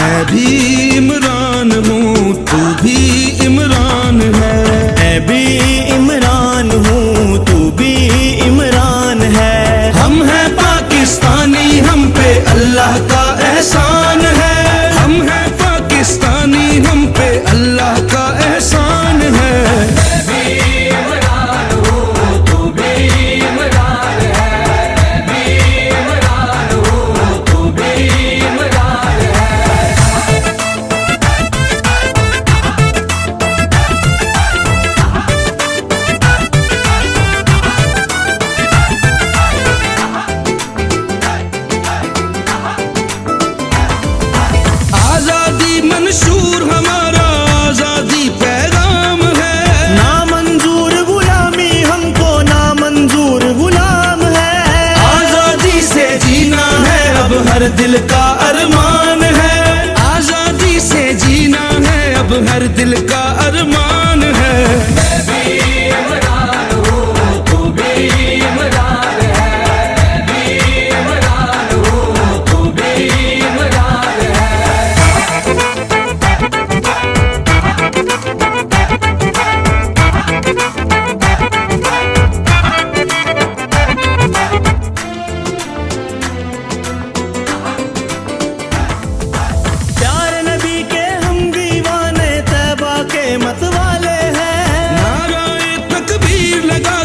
मैं भी इमरान हूँ, तू भी इमरान है। मैं भी इमरान हूँ, तू भी इमरान है। हम हैं पाकिस्तानी, हम पे अल्लाह का एहसान है। हम हैं पाकिस्तानी, हम पे अल्लाह का एहसान है। मैं भी इमरान हूँ, तू भी इमरान है। मैं भी इमरान हूँ, तू भी इमरान है। आजादी मंशूर हमारा, आजादी पैगाम है। ना मंजूर गुलामी हमको, ना मंजूर गुलाम है। आजादी से जीना है अब हर दिल का अरमान है। आजादी से जीना है अब हर दिल का अरमान है। मैं भी इमरान हूँ, तू भी इमरान है। मैं भी इमरान हूँ, तू भी इमरान है। प्यार नबी के हम दीवाने, तैबा के मत वाले हैं। नाराए तकबीर लगा